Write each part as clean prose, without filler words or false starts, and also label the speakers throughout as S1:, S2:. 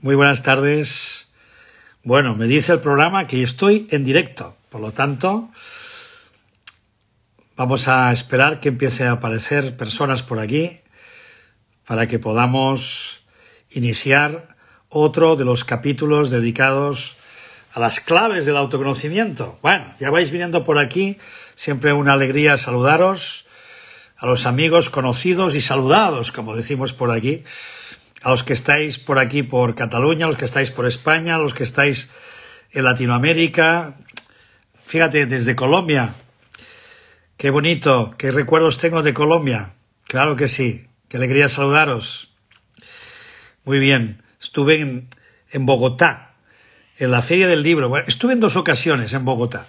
S1: Muy buenas tardes. Bueno, me dice el programa que estoy en directo, por lo tanto, vamos a esperar que empiece a aparecer personas por aquí para que podamos iniciar otro de los capítulos dedicados a las claves del autoconocimiento. Bueno, ya vais viniendo por aquí, siempre una alegría saludaros, a los amigos conocidos y saludados, como decimos por aquí, a los que estáis por aquí por Cataluña, a los que estáis por España, a los que estáis en Latinoamérica. Fíjate, desde Colombia. Qué bonito, qué recuerdos tengo de Colombia. Claro que sí, qué alegría saludaros. Muy bien, estuve en Bogotá, en la Feria del Libro. Bueno, estuve en 2 ocasiones en Bogotá.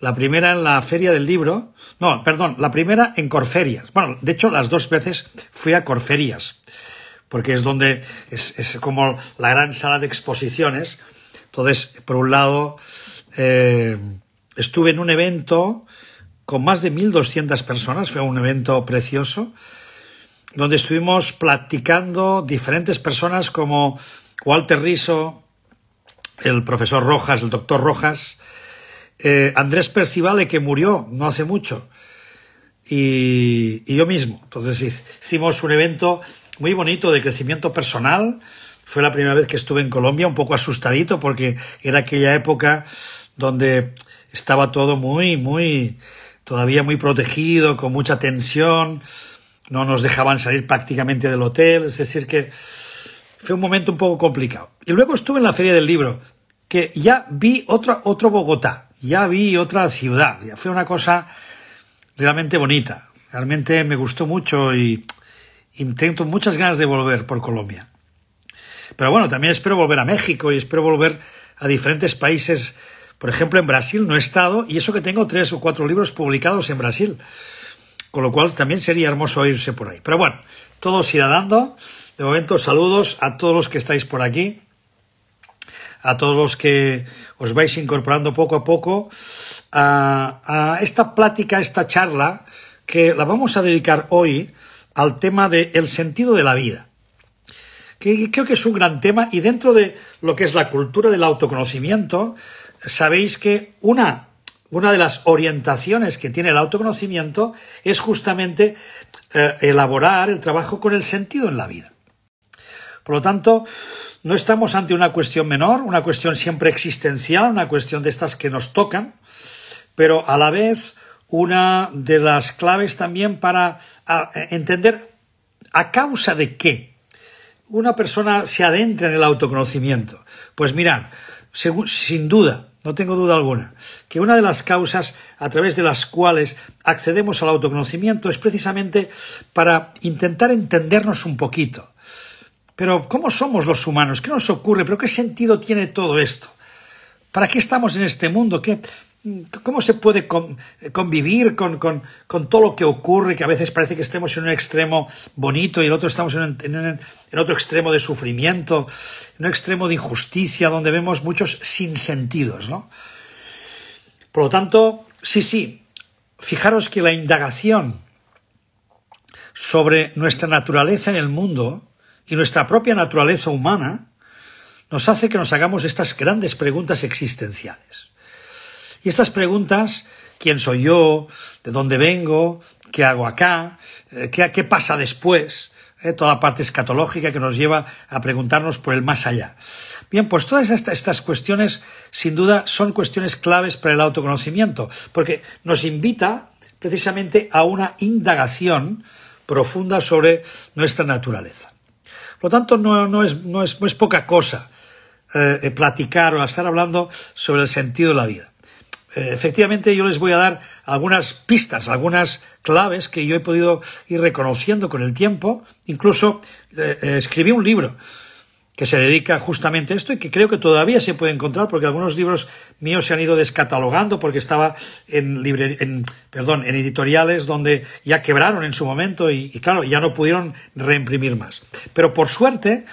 S1: La primera en la Feria del Libro, la primera en Corferias. Bueno, de hecho, las 2 veces fui a Corferias, porque es donde es como la gran sala de exposiciones. Entonces, por un lado, estuve en un evento con más de 1.200 personas, fue un evento precioso, donde estuvimos practicando diferentes personas como Walter Rizzo, el profesor Rojas, el doctor Rojas, Andrés Percivale, que murió no hace mucho, y yo mismo. Entonces hicimos un evento muy bonito de crecimiento personal. Fue la primera vez que estuve en Colombia, un poco asustadito, porque era aquella época donde estaba todo todavía muy protegido, con mucha tensión, no nos dejaban salir prácticamente del hotel, es decir que fue un momento un poco complicado. Y luego estuve en la Feria del Libro, que ya vi otro Bogotá, ya vi otra ciudad, ya fue una cosa realmente bonita, realmente me gustó mucho y tengo muchas ganas de volver por Colombia. Pero bueno, también espero volver a México y espero volver a diferentes países. Por ejemplo, en Brasil no he estado, y eso que tengo 3 o 4 libros publicados en Brasil, con lo cual también sería hermoso irse por ahí. Pero bueno, todo se irá dando. De momento, saludos a todos los que estáis por aquí, a todos los que os vais incorporando poco a poco a esta plática, esta charla, que la vamos a dedicar hoy al tema del sentido de la vida, que creo que es un gran tema, y dentro de lo que es la cultura del autoconocimiento, sabéis que una de las orientaciones que tiene el autoconocimiento es justamente elaborar el trabajo con el sentido en la vida. Por lo tanto, no estamos ante una cuestión menor, una cuestión siempre existencial, una cuestión de estas que nos tocan, pero a la vez una de las claves también para entender a causa de qué una persona se adentra en el autoconocimiento. Pues mirad, sin duda, no tengo duda alguna, que una de las causas a través de las cuales accedemos al autoconocimiento es precisamente para intentar entendernos un poquito. Pero ¿cómo somos los humanos? ¿Qué nos ocurre? ¿Pero qué sentido tiene todo esto? ¿Para qué estamos en este mundo? ¿Cómo se puede convivir con todo lo que ocurre, que a veces parece que estemos en un extremo bonito y en otro estamos en otro extremo de sufrimiento, en un extremo de injusticia, donde vemos muchos sinsentidos, ¿no? Por lo tanto, sí, fijaros que la indagación sobre nuestra naturaleza en el mundo y nuestra propia naturaleza humana nos hace que nos hagamos estas grandes preguntas existenciales. Y estas preguntas, ¿quién soy yo? ¿De dónde vengo? ¿Qué hago acá? ¿Qué pasa después? Toda la parte escatológica que nos lleva a preguntarnos por el más allá. Bien, pues todas estas cuestiones, sin duda, son cuestiones claves para el autoconocimiento, porque nos invita precisamente a una indagación profunda sobre nuestra naturaleza. Por lo tanto, no es poca cosa platicar o estar hablando sobre el sentido de la vida. Efectivamente, yo les voy a dar algunas pistas, algunas claves que yo he podido ir reconociendo con el tiempo. Incluso escribí un libro que se dedica justamente a esto y que creo que todavía se puede encontrar, porque algunos libros míos se han ido descatalogando porque estaba en editoriales donde ya quebraron en su momento y claro, ya no pudieron reimprimir más. Pero por suerte,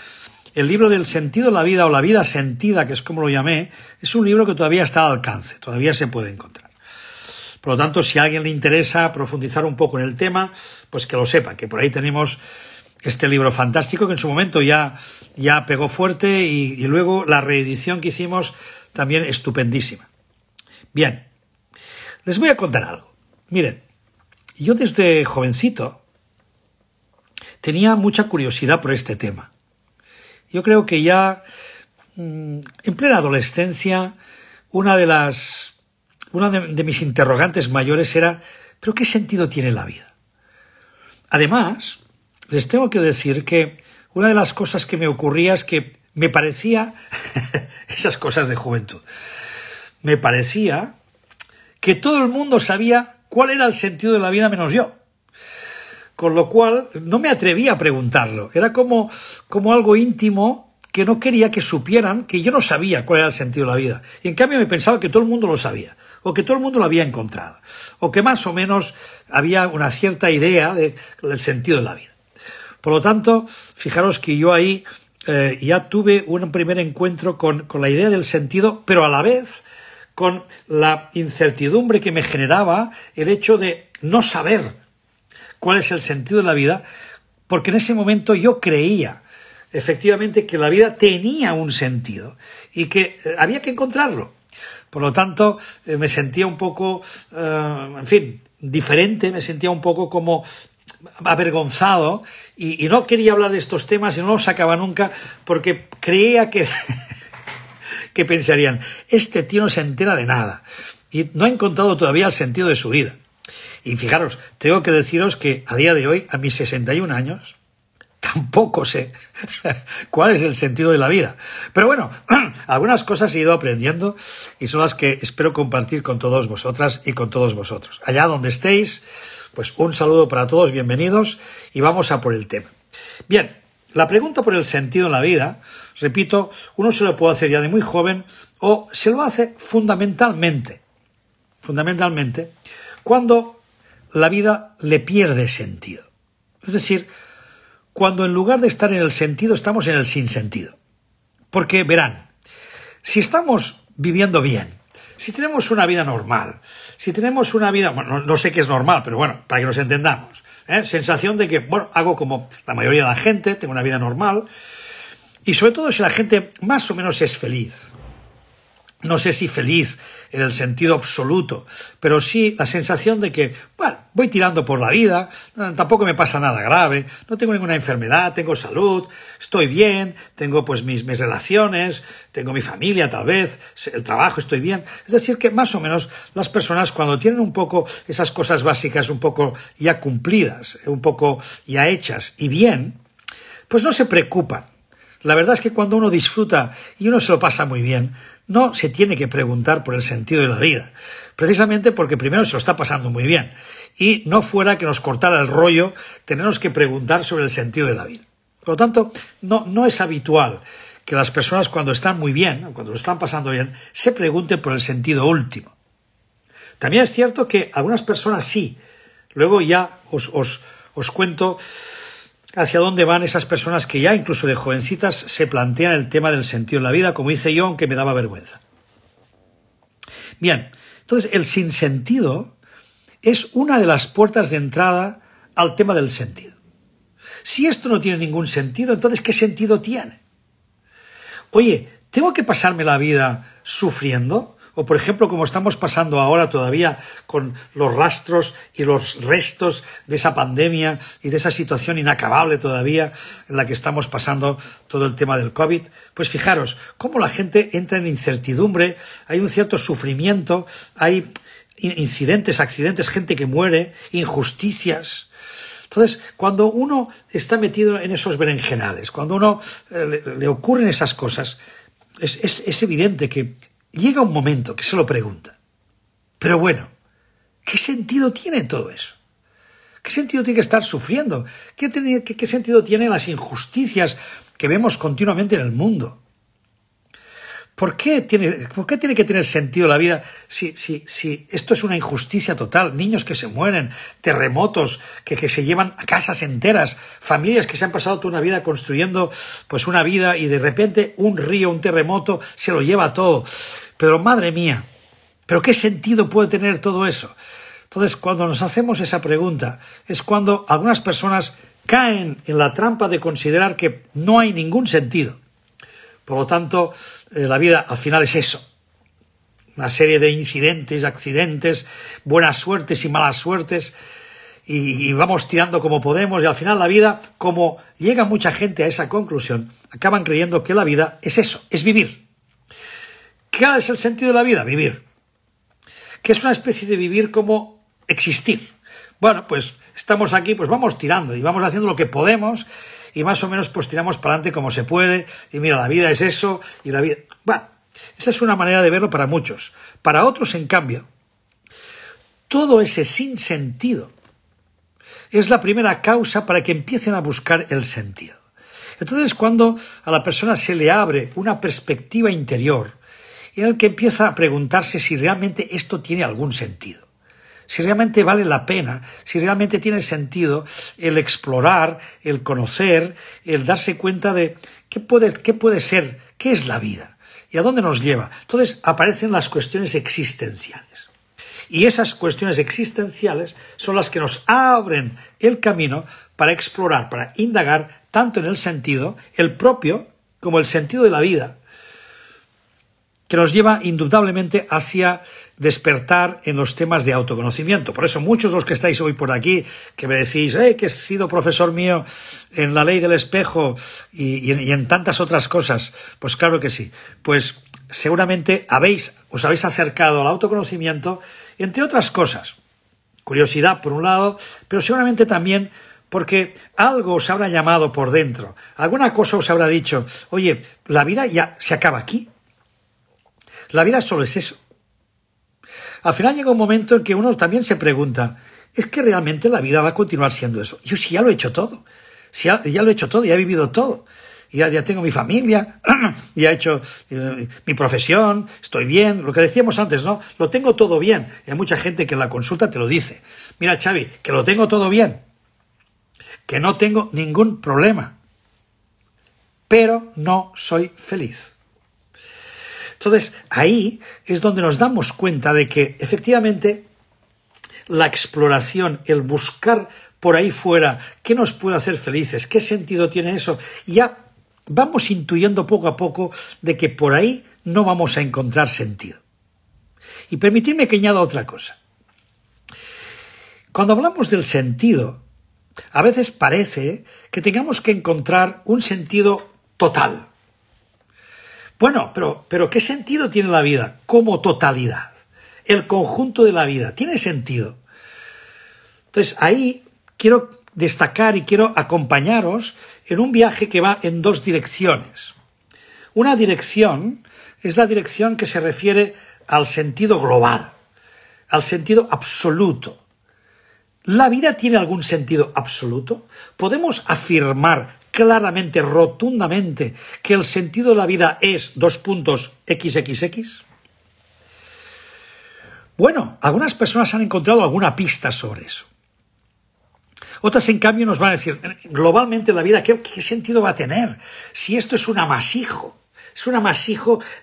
S1: el libro del sentido de la vida, o la vida sentida, que es como lo llamé, es un libro que todavía está al alcance, todavía se puede encontrar. Por lo tanto, si a alguien le interesa profundizar un poco en el tema, pues que lo sepa, que por ahí tenemos este libro fantástico que en su momento ya pegó fuerte y luego la reedición que hicimos también estupendísima. Bien, les voy a contar algo. Miren, yo desde jovencito tenía mucha curiosidad por este tema. Yo creo que ya en plena adolescencia una de mis interrogantes mayores era ¿pero qué sentido tiene la vida? Además, les tengo que decir que una de las cosas que me ocurría es que me parecía, esas cosas de juventud, me parecía que todo el mundo sabía cuál era el sentido de la vida menos yo. Con lo cual no me atrevía a preguntarlo. Era como algo íntimo que no quería que supieran que yo no sabía cuál era el sentido de la vida. Y en cambio me pensaba que todo el mundo lo sabía, o que todo el mundo lo había encontrado, o que más o menos había una cierta idea del sentido de la vida. Por lo tanto, fijaros que yo ahí ya tuve un primer encuentro con la idea del sentido, pero a la vez con la incertidumbre que me generaba el hecho de no saber cuál es el sentido de la vida, porque en ese momento yo creía efectivamente que la vida tenía un sentido y que había que encontrarlo. Por lo tanto, me sentía un poco, diferente, me sentía un poco como avergonzado y no quería hablar de estos temas y no los sacaba nunca porque creía que pensarían, este tío no se entera de nada y no ha encontrado todavía el sentido de su vida. Y fijaros, tengo que deciros que a día de hoy, a mis 61 años, tampoco sé cuál es el sentido de la vida. Pero bueno, algunas cosas he ido aprendiendo y son las que espero compartir con todos vosotras y con todos vosotros. Allá donde estéis, pues un saludo para todos, bienvenidos y vamos a por el tema. Bien, la pregunta por el sentido en la vida, repito, uno se lo puede hacer ya de muy joven o se lo hace fundamentalmente, cuando la vida le pierde sentido. Es decir, cuando en lugar de estar en el sentido estamos en el sinsentido. Porque verán, si estamos viviendo bien, si tenemos una vida normal, si tenemos una vida, bueno, no sé qué es normal, pero bueno, para que nos entendamos, sensación de que, bueno, hago como la mayoría de la gente, tengo una vida normal, y sobre todo si la gente más o menos es feliz. No sé si feliz en el sentido absoluto, pero sí la sensación de que, bueno, voy tirando por la vida, tampoco me pasa nada grave, no tengo ninguna enfermedad, tengo salud, estoy bien, tengo pues mis relaciones, tengo mi familia tal vez, el trabajo, estoy bien. Es decir, que más o menos las personas cuando tienen un poco esas cosas básicas un poco ya cumplidas, un poco ya hechas y bien, pues no se preocupan. La verdad es que cuando uno disfruta y uno se lo pasa muy bien, no se tiene que preguntar por el sentido de la vida, precisamente porque primero se lo está pasando muy bien y no fuera que nos cortara el rollo tenernos que preguntar sobre el sentido de la vida. Por lo tanto, no es habitual que las personas cuando están muy bien, cuando lo están pasando bien, se pregunten por el sentido último. También es cierto que algunas personas sí. Luego ya os cuento hacia dónde van esas personas que ya incluso de jovencitas se plantean el tema del sentido de la vida, como hice yo, aunque me daba vergüenza. Bien, entonces el sinsentido es una de las puertas de entrada al tema del sentido. Si esto no tiene ningún sentido, entonces ¿qué sentido tiene? Oye, ¿tengo que pasarme la vida sufriendo? O, por ejemplo, como estamos pasando ahora todavía con los rastros y los restos de esa pandemia y de esa situación inacabable todavía en la que estamos pasando todo el tema del COVID, pues fijaros cómo la gente entra en incertidumbre, hay un cierto sufrimiento, hay incidentes, accidentes, gente que muere, injusticias. Entonces, cuando uno está metido en esos berenjenales, cuando uno le ocurren esas cosas, es evidente que llega un momento que se lo pregunta. Pero bueno, ¿qué sentido tiene todo eso? ¿Qué sentido tiene que estar sufriendo? ¿Qué sentido tienen las injusticias que vemos continuamente en el mundo? ¿Por qué tiene que tener sentido la vida si esto es una injusticia total? Niños que se mueren, terremotos que se llevan a casas enteras, familias que se han pasado toda una vida construyendo pues una vida y de repente un río, un terremoto se lo lleva todo. Pero madre mía, ¿pero qué sentido puede tener todo eso? Entonces, cuando nos hacemos esa pregunta es cuando algunas personas caen en la trampa de considerar que no hay ningún sentido. Por lo tanto, la vida al final es eso. Una serie de incidentes, accidentes, buenas suertes y malas suertes, y vamos tirando como podemos, y al final la vida, como llega mucha gente a esa conclusión, acaban creyendo que la vida es eso, es vivir. ¿Qué es el sentido de la vida? Vivir. Que es una especie de vivir como existir. Bueno, pues estamos aquí, pues vamos tirando y vamos haciendo lo que podemos y más o menos pues tiramos para adelante como se puede, y mira, la vida es eso, y la vida... Bueno, esa es una manera de verlo para muchos. Para otros, en cambio, todo ese sinsentido es la primera causa para que empiecen a buscar el sentido. Entonces, cuando a la persona se le abre una perspectiva interior en el que empieza a preguntarse si realmente esto tiene algún sentido, si realmente vale la pena, si realmente tiene sentido el explorar, el conocer, el darse cuenta de qué puede ser, qué es la vida y a dónde nos lleva. Entonces aparecen las cuestiones existenciales. Y esas cuestiones existenciales son las que nos abren el camino para explorar, para indagar tanto en el sentido, el propio, como el sentido de la vida, que nos lleva indudablemente hacia despertar en los temas de autoconocimiento. Por eso muchos de los que estáis hoy por aquí, que me decís, que he sido profesor mío en la ley del espejo y en tantas otras cosas, pues claro que sí. Pues seguramente os habéis acercado al autoconocimiento, entre otras cosas. Curiosidad por un lado, pero seguramente también porque algo os habrá llamado por dentro. Alguna cosa os habrá dicho, oye, la vida ya se acaba aquí. La vida solo es eso. Al final llega un momento en que uno también se pregunta, ¿es que realmente la vida va a continuar siendo eso? Yo si ya lo he hecho todo, ya lo he hecho todo, ya he vivido todo, ya tengo mi familia, ya he hecho mi profesión, estoy bien, lo que decíamos antes, ¿no? Lo tengo todo bien. Y hay mucha gente que en la consulta te lo dice. Mira, Xavi, que lo tengo todo bien, que no tengo ningún problema, pero no soy feliz. Entonces, ahí es donde nos damos cuenta de que, efectivamente, la exploración, el buscar por ahí fuera qué nos puede hacer felices, qué sentido tiene eso, ya vamos intuyendo poco a poco de que por ahí no vamos a encontrar sentido. Y permitidme que añada otra cosa. Cuando hablamos del sentido, a veces parece que tengamos que encontrar un sentido total. Bueno, pero ¿qué sentido tiene la vida como totalidad? El conjunto de la vida, ¿tiene sentido? Entonces, ahí quiero destacar y quiero acompañaros en un viaje que va en dos direcciones. Una dirección es la dirección que se refiere al sentido global, al sentido absoluto. ¿La vida tiene algún sentido absoluto? ¿Podemos afirmar claramente, rotundamente, que el sentido de la vida es XXX? Bueno, algunas personas han encontrado alguna pista sobre eso. Otras, en cambio, nos van a decir, globalmente la vida, ¿qué sentido va a tener? Si esto es un amasijo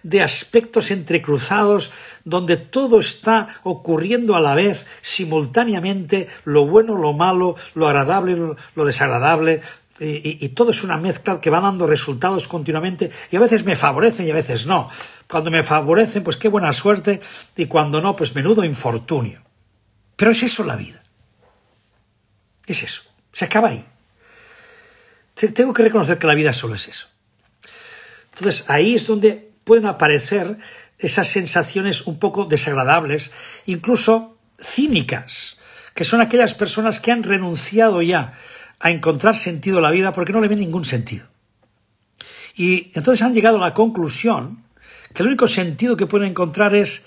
S1: de aspectos entrecruzados, donde todo está ocurriendo a la vez, simultáneamente, lo bueno, lo malo, lo agradable, lo desagradable, y todo es una mezcla que va dando resultados continuamente, y a veces me favorecen y a veces no. Cuando me favorecen, pues qué buena suerte, y cuando no, pues menudo infortunio. Pero es eso la vida. Es eso. Se acaba ahí. Tengo que reconocer que la vida solo es eso. Entonces, ahí es donde pueden aparecer esas sensaciones un poco desagradables, incluso cínicas, que son aquellas personas que han renunciado ya a encontrar sentido a la vida porque no le ven ningún sentido. Y entonces han llegado a la conclusión que el único sentido que pueden encontrar es,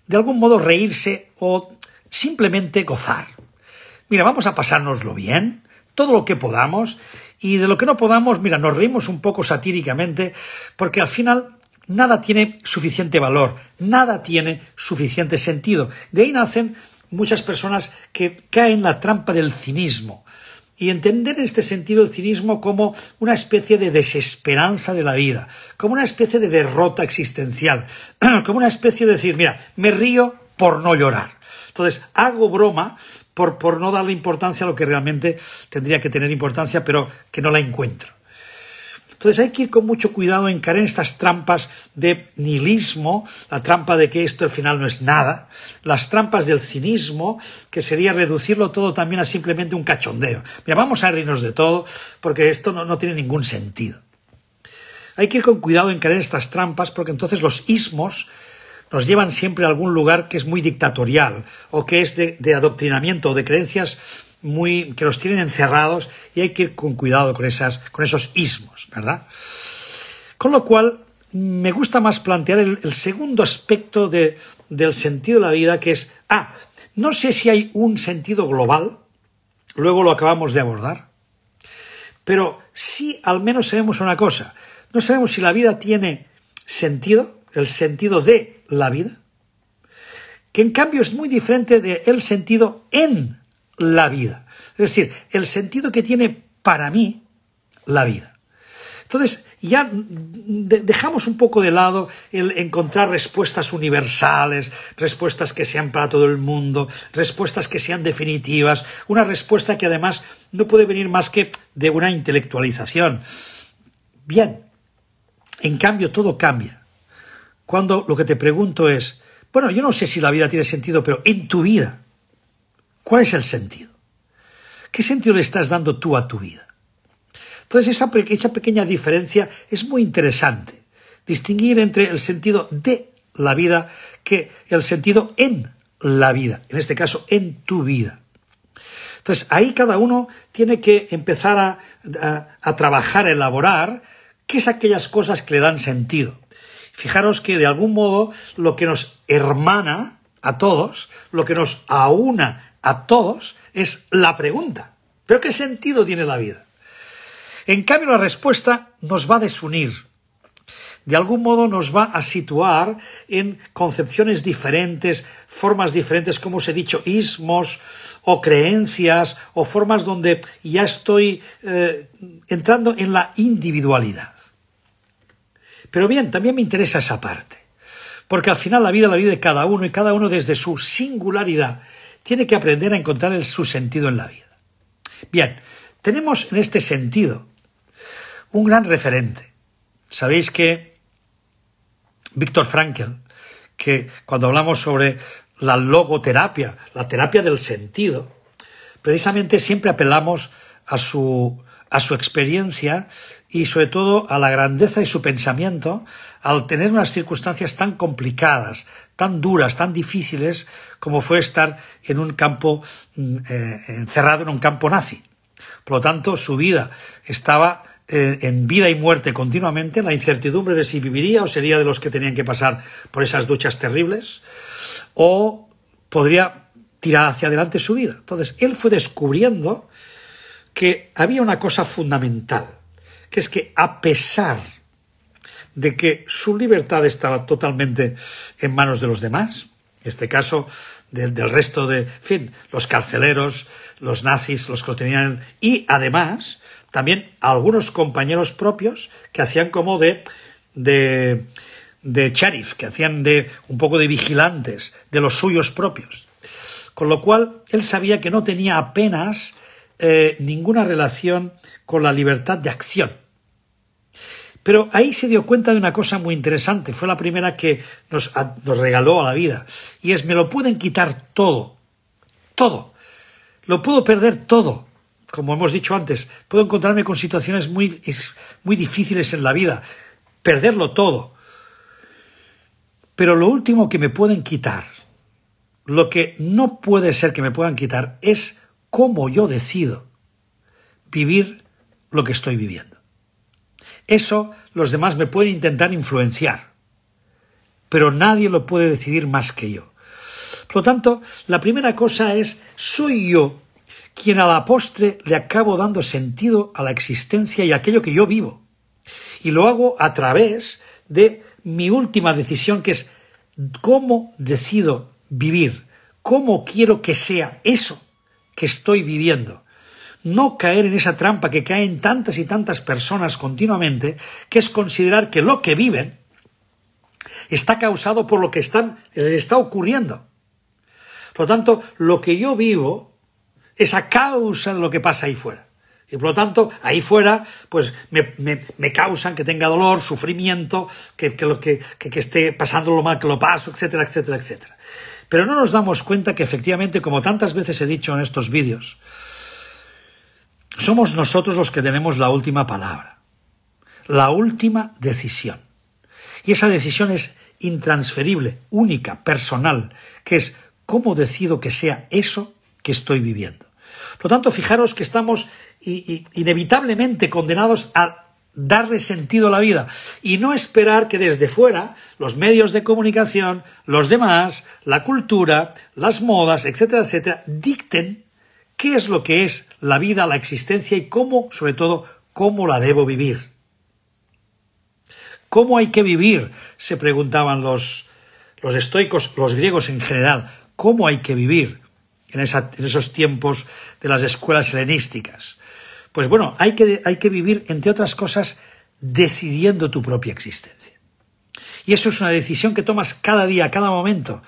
S1: de algún modo, reírse o simplemente gozar. Mira, vamos a pasárnoslo bien, todo lo que podamos, y de lo que no podamos, mira, nos reímos un poco satíricamente, porque al final nada tiene suficiente valor, nada tiene suficiente sentido. De ahí nacen muchas personas que caen en la trampa del cinismo, y entender en este sentido el cinismo como una especie de desesperanza de la vida, como una especie de derrota existencial, como una especie de decir, mira, me río por no llorar. Entonces, hago broma por no darle importancia a lo que realmente tendría que tener importancia, pero que no la encuentro. Entonces hay que ir con mucho cuidado en caer en estas trampas de nihilismo, la trampa de que esto al final no es nada, las trampas del cinismo, que sería reducirlo todo también a simplemente un cachondeo. Mira, vamos a reírnos de todo porque esto no tiene ningún sentido. Hay que ir con cuidado en caer en estas trampas porque entonces los ismos nos llevan siempre a algún lugar que es muy dictatorial o que es de adoctrinamiento o de creencias que los tienen encerrados, y hay que ir con cuidado con esos ismos, ¿verdad? Con lo cual, me gusta más plantear el segundo aspecto del sentido de la vida, que es, no sé si hay un sentido global, luego lo acabamos de abordar, pero sí al menos sabemos una cosa, no sabemos si la vida tiene sentido, el sentido de la vida, que en cambio es muy diferente del sentido en la vida, es decir, el sentido que tiene para mí la vida. Entonces ya dejamos un poco de lado el encontrar respuestas universales, respuestas que sean para todo el mundo, respuestas que sean definitivas, una respuesta que además no puede venir más que de una intelectualización. Bien, en cambio todo cambia. Cuando lo que te pregunto es, bueno, yo no sé si la vida tiene sentido, pero en tu vida, ¿cuál es el sentido? ¿Qué sentido le estás dando tú a tu vida? Entonces esa pequeña diferencia es muy interesante. Distinguir entre el sentido de la vida que el sentido en la vida. En este caso, en tu vida. Entonces ahí cada uno tiene que empezar a trabajar, a elaborar qué es aquellas cosas que le dan sentido. Fijaros que de algún modo lo que nos hermana a todos, lo que nos aúna a todos, es la pregunta. ¿Pero qué sentido tiene la vida? En cambio, la respuesta nos va a desunir. De algún modo nos va a situar en concepciones diferentes, formas diferentes, como os he dicho, ismos o creencias, o formas donde ya estoy entrando en la individualidad. Pero bien, también me interesa esa parte, porque al final la vida de cada uno, y cada uno desde su singularidad tiene que aprender a encontrar su sentido en la vida. Bien, tenemos en este sentido un gran referente. Sabéis que Viktor Frankl, que cuando hablamos sobre la logoterapia, la terapia del sentido, precisamente siempre apelamos a su experiencia y sobre todo a la grandeza de su pensamiento al tener unas circunstancias tan complicadas, tan duras, tan difíciles como fue estar en un campo, encerrado en un campo nazi. Por lo tanto, su vida estaba en vida y muerte continuamente, la incertidumbre de si viviría o sería de los que tenían que pasar por esas duchas terribles, o podría tirar hacia adelante su vida. Entonces, él fue descubriendo que había una cosa fundamental, que es que a pesar de que su libertad estaba totalmente en manos de los demás, en este caso del resto de, en fin, los carceleros, los nazis, los que lo tenían, y además también algunos compañeros propios que hacían como de sheriff, que hacían de un poco de vigilantes de los suyos propios. Con lo cual él sabía que no tenía apenas ninguna relación con la libertad de acción. Pero ahí se dio cuenta de una cosa muy interesante, fue la primera que nos regaló a la vida, y es: me lo pueden quitar todo, lo puedo perder todo. Como hemos dicho antes, puedo encontrarme con situaciones muy difíciles en la vida, perderlo todo. Pero lo último que me pueden quitar, lo que no puede ser que me puedan quitar, es cómo yo decido vivir lo que estoy viviendo. Eso los demás me pueden intentar influenciar, pero nadie lo puede decidir más que yo. Por lo tanto, la primera cosa es: soy yo quien a la postre le acabo dando sentido a la existencia y a aquello que yo vivo. Y lo hago a través de mi última decisión, que es cómo decido vivir, cómo quiero que sea eso que estoy viviendo. No caer en esa trampa que caen tantas y tantas personas continuamente, que es considerar que lo que viven está causado por lo que les está ocurriendo. Por lo tanto, lo que yo vivo es a causa de lo que pasa ahí fuera. Y por lo tanto, ahí fuera, pues me causan que tenga dolor, sufrimiento, que esté pasando lo mal que lo paso, etcétera, etcétera, etcétera. Pero no nos damos cuenta que efectivamente, como tantas veces he dicho en estos vídeos, somos nosotros los que tenemos la última palabra, la última decisión. Y esa decisión es intransferible, única, personal, que es cómo decido que sea eso que estoy viviendo. Por lo tanto, fijaros que estamos inevitablemente condenados a darle sentido a la vida y no esperar que desde fuera los medios de comunicación, los demás, la cultura, las modas, etcétera, etcétera, dicten qué es lo que es la vida, la existencia y cómo, sobre todo, cómo la debo vivir. ¿Cómo hay que vivir?, se preguntaban los estoicos, los griegos en general. ¿Cómo hay que vivir en esos tiempos de las escuelas helenísticas? Pues bueno, hay que vivir, entre otras cosas, decidiendo tu propia existencia. Y eso es una decisión que tomas cada día, cada momento,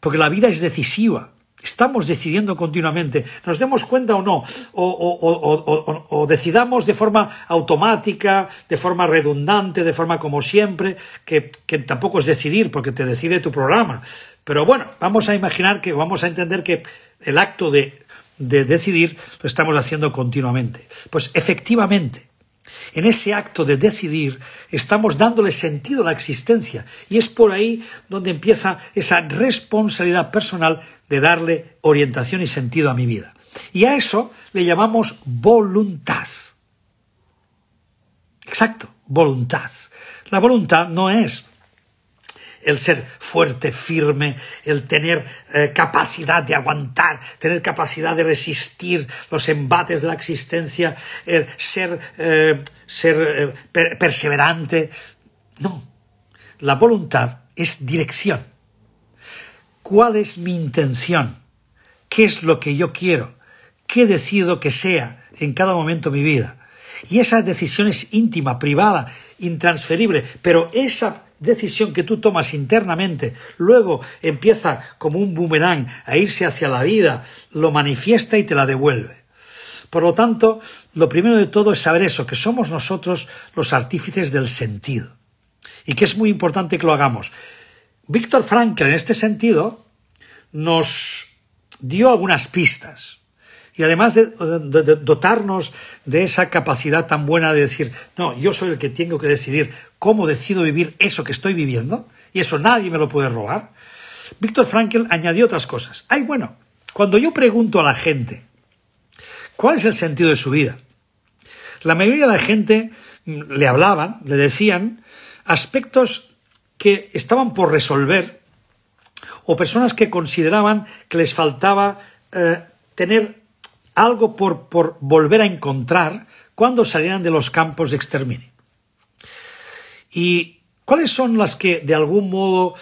S1: porque la vida es decisiva. Estamos decidiendo continuamente, nos demos cuenta o no, o decidamos de forma automática, de forma redundante, de forma como siempre, que tampoco es decidir, porque te decide tu programa. Pero bueno, vamos a entender que el acto de decidir lo estamos haciendo continuamente. Pues efectivamente, en ese acto de decidir estamos dándole sentido a la existencia y es por ahí donde empieza esa responsabilidad personal de darle orientación y sentido a mi vida. Y a eso le llamamos voluntad. Exacto, voluntad. La voluntad no es el ser fuerte, firme, el tener capacidad de aguantar, tener capacidad de resistir los embates de la existencia, ser perseverante. No, la voluntad es dirección. ¿Cuál es mi intención? ¿Qué es lo que yo quiero? ¿Qué decido que sea en cada momento de mi vida? Y esa decisión es íntima, privada, intransferible, pero esa decisión que tú tomas internamente, luego empieza como un boomerang a irse hacia la vida, lo manifiesta y te la devuelve. Por lo tanto, lo primero de todo es saber eso, que somos nosotros los artífices del sentido y que es muy importante que lo hagamos. Viktor Frankl, en este sentido, nos dio algunas pistas. Y además de dotarnos de esa capacidad tan buena de decir, no, yo soy el que tengo que decidir cómo decido vivir eso que estoy viviendo, y eso nadie me lo puede robar, Viktor Frankl añadió otras cosas. Bueno, cuando yo pregunto a la gente cuál es el sentido de su vida, la mayoría de la gente le hablaban, le decían aspectos que estaban por resolver o personas que consideraban que les faltaba tener algo por volver a encontrar cuando salieran de los campos de exterminio. ¿Y cuáles son las que de algún modo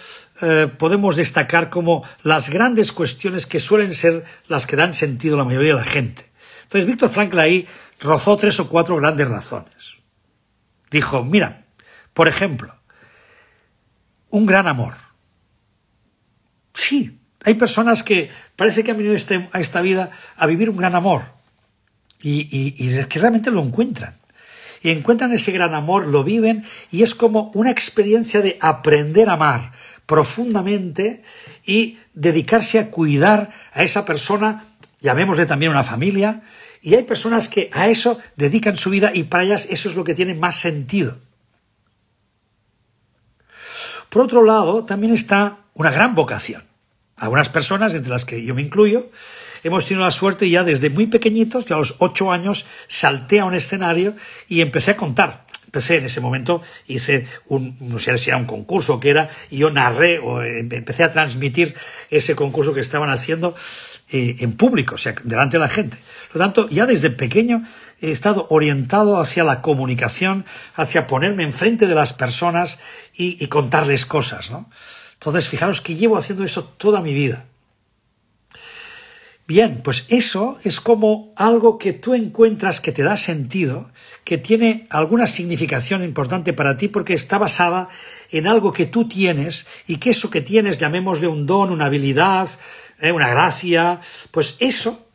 S1: podemos destacar como las grandes cuestiones que suelen ser las que dan sentido a la mayoría de la gente? Entonces Viktor Frankl ahí rozó 3 o 4 grandes razones. Dijo, mira, por ejemplo, un gran amor. Sí, hay personas que parece que han venido a esta vida a vivir un gran amor y que realmente lo encuentran. Y encuentran ese gran amor, lo viven y es como una experiencia de aprender a amar profundamente y dedicarse a cuidar a esa persona, llamémosle también una familia, y hay personas que a eso dedican su vida y para ellas eso es lo que tiene más sentido. Por otro lado, también está una gran vocación. Algunas personas, entre las que yo me incluyo, hemos tenido la suerte ya desde muy pequeñitos, ya a los 8 años, salté a un escenario y empecé a contar. Empecé en ese momento, hice no sé si era un concurso o qué era, y yo narré o empecé a transmitir ese concurso que estaban haciendo en público, o sea, delante de la gente. Por lo tanto, ya desde pequeño he estado orientado hacia la comunicación, hacia ponerme enfrente de las personas y contarles cosas, ¿no? Entonces, fijaros que llevo haciendo eso toda mi vida. Bien, pues eso es como algo que tú encuentras que te da sentido, que tiene alguna significación importante para ti porque está basada en algo que tú tienes y que eso que tienes, llamémosle un don, una habilidad, una gracia, pues eso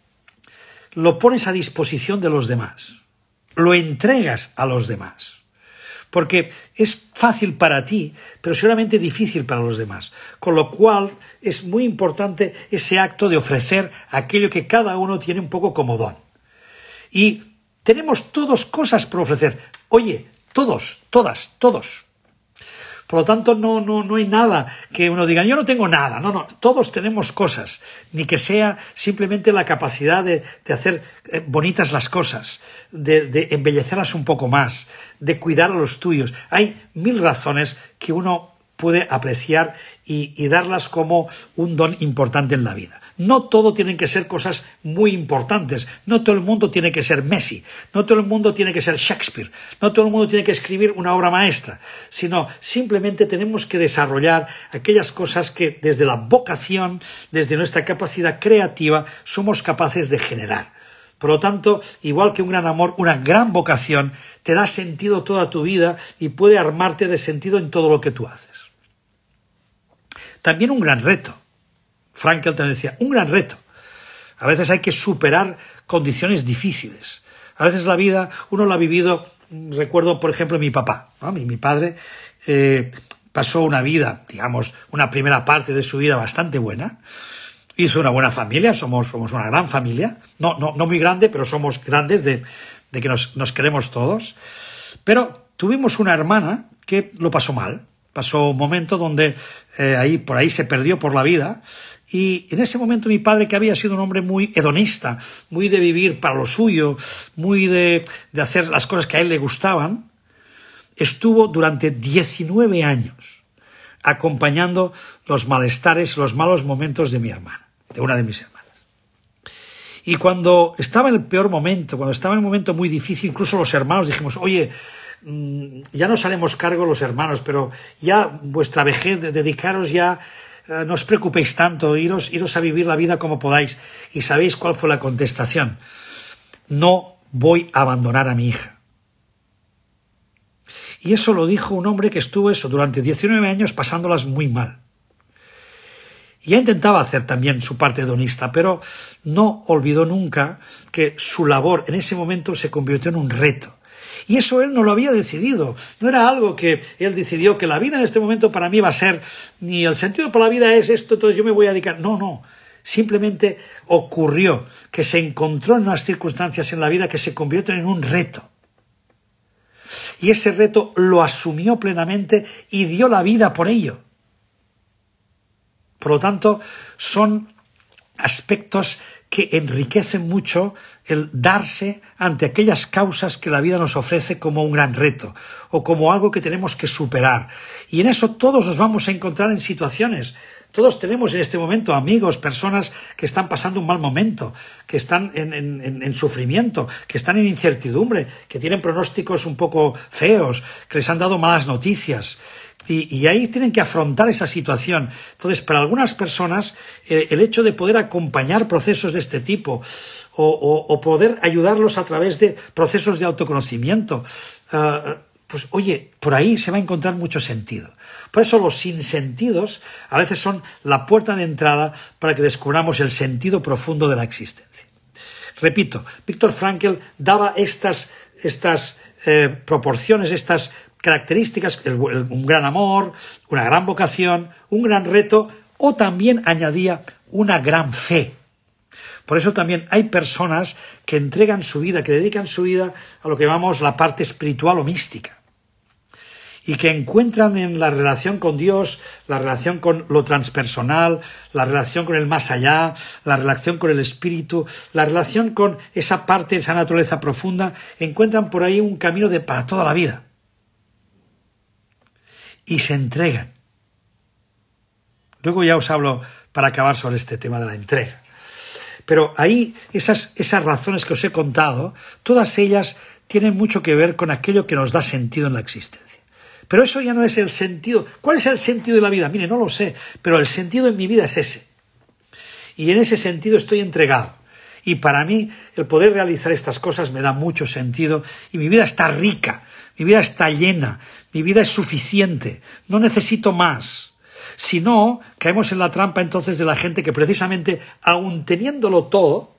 S1: lo pones a disposición de los demás, lo entregas a los demás. Porque es fácil para ti, pero seguramente difícil para los demás. Con lo cual es muy importante ese acto de ofrecer aquello que cada uno tiene un poco como don. Y tenemos todos cosas por ofrecer. Oye, todos, todas, todos. Por lo tanto, no hay nada que uno diga, yo no tengo nada. No, todos tenemos cosas. Ni que sea simplemente la capacidad de hacer bonitas las cosas, de embellecerlas un poco más, de cuidar a los tuyos. Hay 1000 razones que uno puede apreciar y darlas como un don importante en la vida. No todo tienen que ser cosas muy importantes. No todo el mundo tiene que ser Messi. No todo el mundo tiene que ser Shakespeare. No todo el mundo tiene que escribir una obra maestra. Sino simplemente tenemos que desarrollar aquellas cosas que desde la vocación, desde nuestra capacidad creativa, somos capaces de generar. Por lo tanto, igual que un gran amor, una gran vocación te da sentido toda tu vida y puede armarte de sentido en todo lo que tú haces. También un gran reto. Frankl te decía, un gran reto. A veces hay que superar condiciones difíciles. A veces la vida, uno la ha vivido, recuerdo por ejemplo mi papá, ¿no? Mi padre pasó una vida, digamos, una primera parte de su vida bastante buena. Hizo una buena familia, somos una gran familia. No muy grande, pero somos grandes de que nos queremos todos. Pero tuvimos una hermana que lo pasó mal. Pasó un momento donde por ahí se perdió por la vida. Y en ese momento mi padre, que había sido un hombre muy hedonista, muy de vivir para lo suyo, muy de hacer las cosas que a él le gustaban, estuvo durante 19 años acompañando los malestares, los malos momentos de mi hermana, de una de mis hermanas. Y cuando estaba en el peor momento, cuando estaba en un momento muy difícil, incluso los hermanos dijimos, oye, ya nos haremos cargo los hermanos, pero ya vuestra vejez, dedicaros ya, no os preocupéis tanto, iros a vivir la vida como podáis. ¿Y sabéis cuál fue la contestación? No voy a abandonar a mi hija. Y eso lo dijo un hombre que estuvo durante 19 años pasándolas muy mal. Y ya intentaba hacer también su parte hedonista, pero no olvidó nunca que su labor en ese momento se convirtió en un reto. Y eso él no lo había decidido, no era algo que él decidió que la vida en este momento para mí va a ser, ni el sentido para la vida es esto, entonces yo me voy a dedicar. No, simplemente ocurrió que se encontró en unas circunstancias en la vida que se convierten en un reto. Y ese reto lo asumió plenamente y dio la vida por ello. Por lo tanto, son aspectos que enriquecen mucho el darse ante aquellas causas que la vida nos ofrece como un gran reto o como algo que tenemos que superar. Y en eso todos nos vamos a encontrar en situaciones. Todos tenemos en este momento amigos, personas que están pasando un mal momento, que están en sufrimiento, que están en incertidumbre, que tienen pronósticos un poco feos, que les han dado malas noticias. Y ahí tienen que afrontar esa situación. Entonces, para algunas personas, el hecho de poder acompañar procesos de este tipo o poder ayudarlos a través de procesos de autoconocimiento, pues oye, por ahí se va a encontrar mucho sentido. Por eso los sinsentidos a veces son la puerta de entrada para que descubramos el sentido profundo de la existencia. Repito, Viktor Frankl daba estas proporciones, estas características, un gran amor, una gran vocación, un gran reto, o también añadía una gran fe. Por eso también hay personas que entregan su vida, que dedican su vida a lo que llamamos la parte espiritual o mística, y que encuentran en la relación con Dios, la relación con lo transpersonal, la relación con el más allá, la relación con el espíritu, la relación con esa parte, esa naturaleza profunda, encuentran por ahí un camino para toda la vida. Y se entregan. Luego ya os hablo para acabar sobre este tema de la entrega. Pero ahí esas razones que os he contado, todas ellas tienen mucho que ver con aquello que nos da sentido en la existencia. Pero eso ya no es el sentido. ¿Cuál es el sentido de la vida? Mire, no lo sé, pero el sentido en mi vida es ese. Y en ese sentido estoy entregado. Y para mí el poder realizar estas cosas me da mucho sentido y mi vida está rica, mi vida está llena, mi vida es suficiente, no necesito más. Si no, caemos en la trampa entonces de la gente que precisamente, aun teniéndolo todo,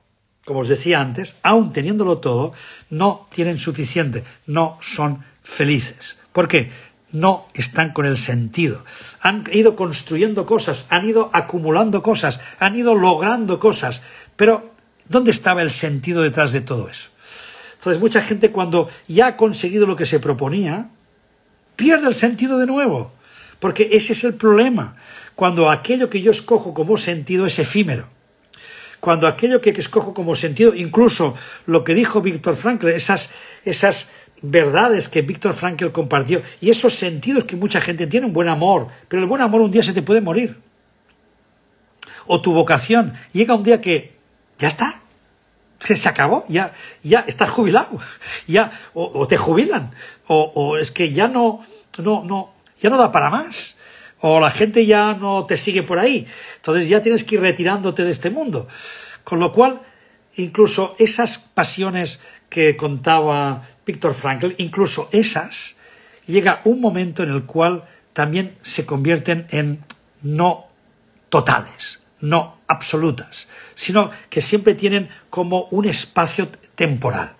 S1: como os decía antes, aún teniéndolo todo, no tienen suficiente, no son felices. ¿Por qué? No están con el sentido. Han ido construyendo cosas, han ido acumulando cosas, han ido logrando cosas, pero ¿dónde estaba el sentido detrás de todo eso? Entonces, mucha gente cuando ya ha conseguido lo que se proponía, pierde el sentido de nuevo, porque ese es el problema. Cuando aquello que yo escojo como sentido es efímero, cuando aquello que escojo como sentido, incluso lo que dijo Viktor Frankl, esas verdades que Viktor Frankl compartió y esos sentidos que mucha gente tiene, un buen amor, pero el buen amor un día se te puede morir. O tu vocación, llega un día que ya está, se acabó, ya estás jubilado, ya o te jubilan, o es que ya no da para más, o la gente ya no te sigue por ahí, entonces ya tienes que ir retirándote de este mundo. Con lo cual, incluso esas pasiones que contaba Viktor Frankl, incluso esas, llega un momento en el cual también se convierten en no totales, no absolutas, sino que siempre tienen como un espacio temporal.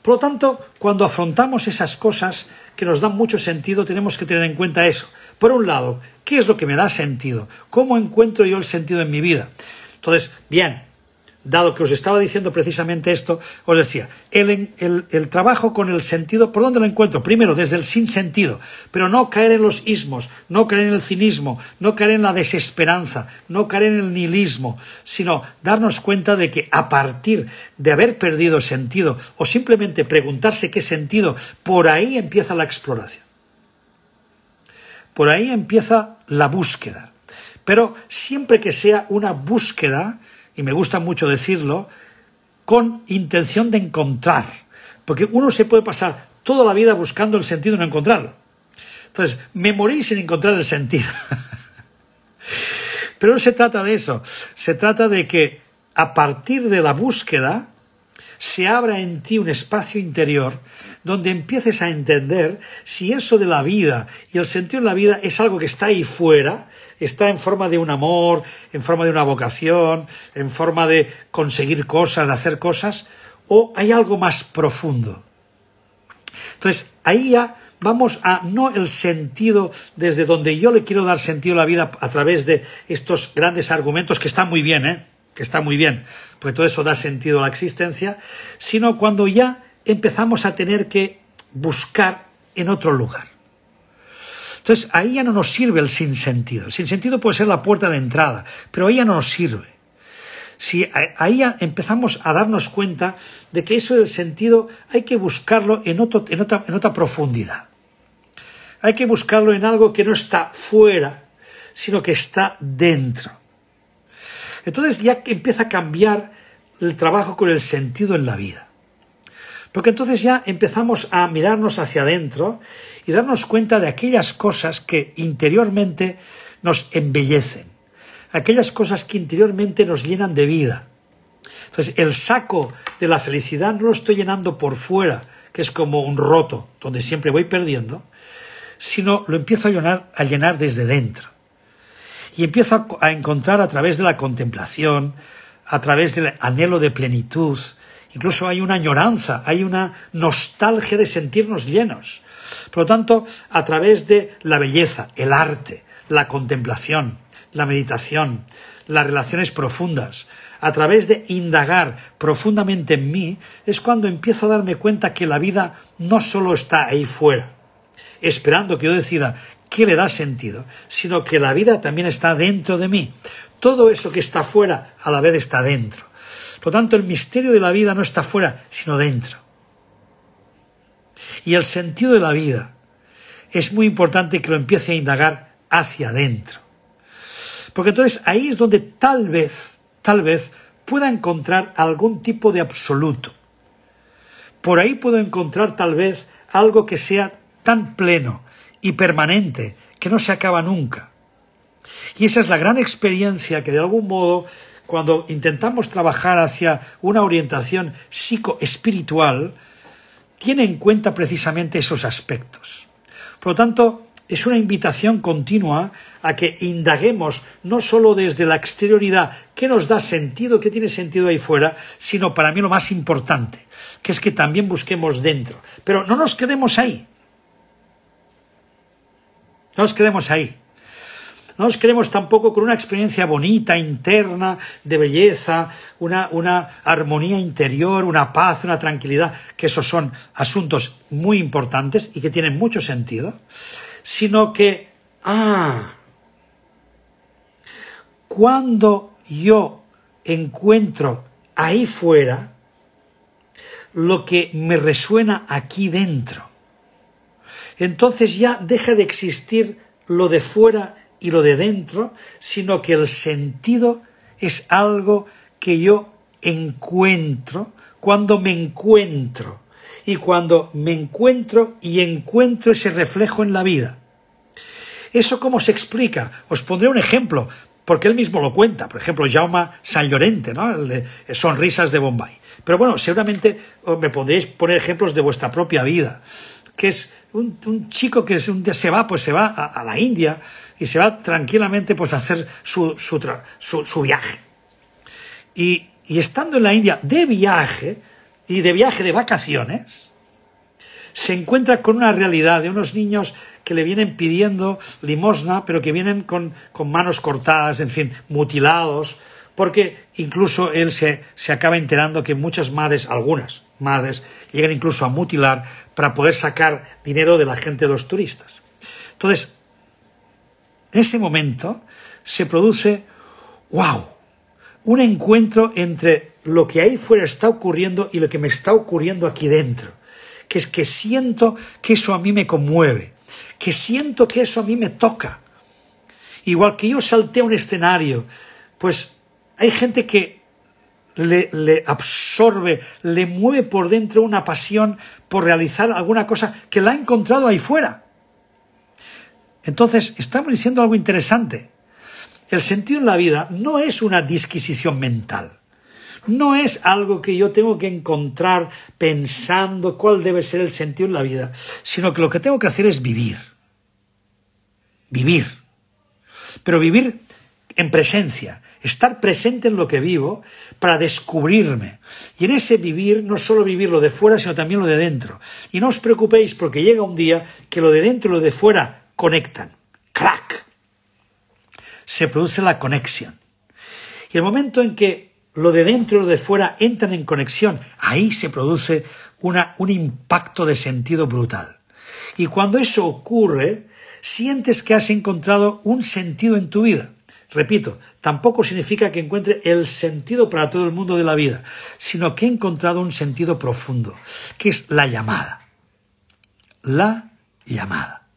S1: Por lo tanto, cuando afrontamos esas cosas que nos dan mucho sentido, tenemos que tener en cuenta eso. Por un lado, ¿qué es lo que me da sentido? ¿Cómo encuentro yo el sentido en mi vida? Entonces, bien, dado que os estaba diciendo precisamente esto, os decía, el trabajo con el sentido, ¿por dónde lo encuentro? Primero, desde el sinsentido, pero no caer en los ismos, no caer en el cinismo, no caer en la desesperanza, no caer en el nihilismo, sino darnos cuenta de que a partir de haber perdido sentido o simplemente preguntarse qué sentido, por ahí empieza la exploración. Por ahí empieza la búsqueda. Pero siempre que sea una búsqueda, y me gusta mucho decirlo, con intención de encontrar. Porque uno se puede pasar toda la vida buscando el sentido y no encontrarlo. Entonces, me morí sin encontrar el sentido. Pero no se trata de eso. Se trata de que a partir de la búsqueda se abra en ti un espacio interior donde empieces a entender si eso de la vida y el sentido de la vida es algo que está ahí fuera, está en forma de un amor, en forma de una vocación, en forma de conseguir cosas, de hacer cosas, o hay algo más profundo. Entonces, ahí ya vamos a no el sentido desde donde yo le quiero dar sentido a la vida a través de estos grandes argumentos que están muy bien, que está muy bien, porque todo eso da sentido a la existencia, sino cuando ya empezamos a tener que buscar en otro lugar. Entonces, ahí ya no nos sirve el sinsentido. El sinsentido puede ser la puerta de entrada, pero ahí ya no nos sirve. Si ahí ya empezamos a darnos cuenta de que eso del sentido hay que buscarlo en otra profundidad. Hay que buscarlo en algo que no está fuera, sino que está dentro. Entonces ya empieza a cambiar el trabajo con el sentido en la vida. Porque entonces ya empezamos a mirarnos hacia adentro y darnos cuenta de aquellas cosas que interiormente nos embellecen, aquellas cosas que interiormente nos llenan de vida. Entonces el saco de la felicidad no lo estoy llenando por fuera, que es como un roto, donde siempre voy perdiendo, sino lo empiezo a llenar desde dentro. Y empiezo a encontrar a través de la contemplación, a través del anhelo de plenitud. Incluso hay una añoranza, hay una nostalgia de sentirnos llenos. Por lo tanto, a través de la belleza, el arte, la contemplación, la meditación, las relaciones profundas, a través de indagar profundamente en mí, es cuando empiezo a darme cuenta que la vida no solo está ahí fuera, esperando que yo decida qué le da sentido, sino que la vida también está dentro de mí. Todo eso que está fuera a la vez está dentro. Por lo tanto, el misterio de la vida no está fuera, sino dentro. Y el sentido de la vida es muy importante que lo empiece a indagar hacia adentro. Porque entonces ahí es donde tal vez pueda encontrar algún tipo de absoluto. Por ahí puedo encontrar tal vez algo que sea tan pleno y permanente que no se acaba nunca. Y esa es la gran experiencia que de algún modo, cuando intentamos trabajar hacia una orientación psicoespiritual, tiene en cuenta precisamente esos aspectos. Por lo tanto, es una invitación continua a que indaguemos no solo desde la exterioridad, qué nos da sentido, qué tiene sentido ahí fuera, sino para mí lo más importante, que es que también busquemos dentro. Pero no nos quedemos ahí. No nos quedemos ahí. No nos quedemos tampoco con una experiencia bonita, interna, de belleza, una armonía interior, una paz, una tranquilidad, que esos son asuntos muy importantes y que tienen mucho sentido, sino que, cuando yo encuentro ahí fuera lo que me resuena aquí dentro, entonces ya deja de existir lo de fuera y lo de dentro, sino que el sentido es algo que yo encuentro cuando me encuentro, y cuando me encuentro y encuentro ese reflejo en la vida. ¿Eso cómo se explica? Os pondré un ejemplo, porque él mismo lo cuenta. Por ejemplo, Jaume Sant Llorente, ¿no? El de Sonrisas de Bombay. Pero bueno, seguramente me podréis poner ejemplos de vuestra propia vida, que es un chico que un día se va a la India y se va tranquilamente pues a hacer su viaje. Y estando en la India de viaje de vacaciones, se encuentra con una realidad de unos niños que le vienen pidiendo limosna, pero que vienen con manos cortadas, en fin, mutilados, porque incluso él se acaba enterando que muchas madres, algunas madres, llegan incluso a mutilar para poder sacar dinero de la gente, de los turistas. Entonces, en ese momento se produce, un encuentro entre lo que ahí fuera está ocurriendo y lo que me está ocurriendo aquí dentro, que es que siento que eso a mí me conmueve, que siento que eso a mí me toca. Igual que yo salté a un escenario, pues hay gente que le absorbe, le mueve por dentro una pasión por realizar alguna cosa que la ha encontrado ahí fuera. Entonces, estamos diciendo algo interesante. El sentido en la vida no es una disquisición mental. No es algo que yo tengo que encontrar pensando cuál debe ser el sentido en la vida, sino que lo que tengo que hacer es vivir. Vivir. Pero vivir en presencia, estar presente en lo que vivo para descubrirme. Y en ese vivir, no solo vivir lo de fuera, sino también lo de dentro. Y no os preocupéis porque llega un día que lo de dentro y lo de fuera conectan. ¡Crack! Se produce la conexión. Y el momento en que lo de dentro y lo de fuera entran en conexión, ahí se produce un impacto de sentido brutal. Y cuando eso ocurre, sientes que has encontrado un sentido en tu vida. Repito, tampoco significa que encuentre el sentido para todo el mundo de la vida, sino que he encontrado un sentido profundo, que es la llamada. La llamada.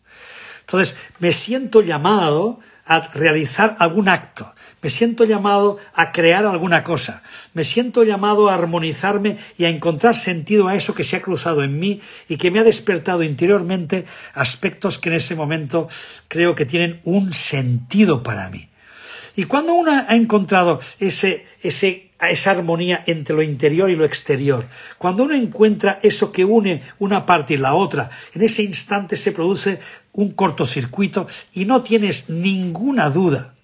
S1: Entonces, me siento llamado a realizar algún acto, me siento llamado a crear alguna cosa, me siento llamado a armonizarme y a encontrar sentido a eso que se ha cruzado en mí y que me ha despertado interiormente aspectos que en ese momento creo que tienen un sentido para mí. Y cuando uno ha encontrado esa armonía entre lo interior y lo exterior, cuando uno encuentra eso que une una parte y la otra, en ese instante se produce un cortocircuito y no tienes ninguna duda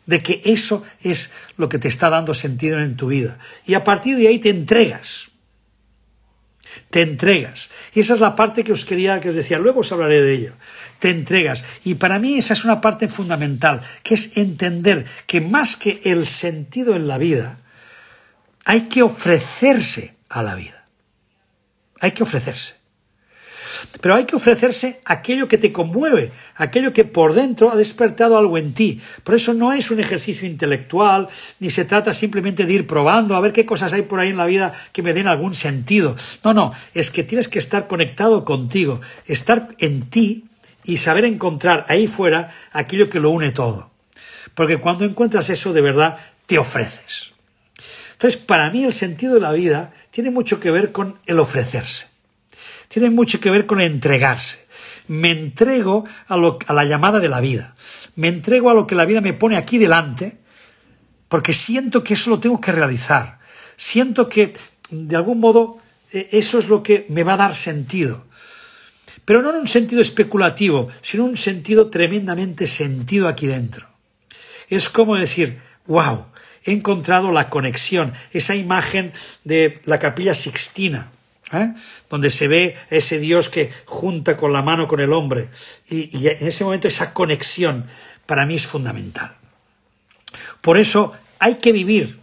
S1: de que eso es lo que te está dando sentido en tu vida. Y a partir de ahí te entregas. Y esa es la parte que os decía, luego os hablaré de ello. Te entregas. Y para mí esa es una parte fundamental, que es entender que más que el sentido en la vida, hay que ofrecerse a la vida. Hay que ofrecerse. Pero hay que ofrecerse aquello que te conmueve, aquello que por dentro ha despertado algo en ti. Por eso no es un ejercicio intelectual, ni se trata simplemente de ir probando a ver qué cosas hay por ahí en la vida que me den algún sentido. No, es que tienes que estar conectado contigo, estar en ti y saber encontrar ahí fuera aquello que lo une todo. Porque cuando encuentras eso, de verdad, te ofreces. Entonces, para mí el sentido de la vida tiene mucho que ver con el ofrecerse. Tiene mucho que ver con entregarse. Me entrego a la llamada de la vida. Me entrego a lo que la vida me pone aquí delante, porque siento que eso lo tengo que realizar. Siento que, de algún modo, eso es lo que me va a dar sentido. pero no en un sentido especulativo, sino en un sentido tremendamente sentido aquí dentro. Es como decir, wow, he encontrado la conexión, esa imagen de la Capilla Sixtina, donde se ve a ese Dios que junta con la mano con el hombre, y en ese momento esa conexión para mí es fundamental. Por eso hay que vivir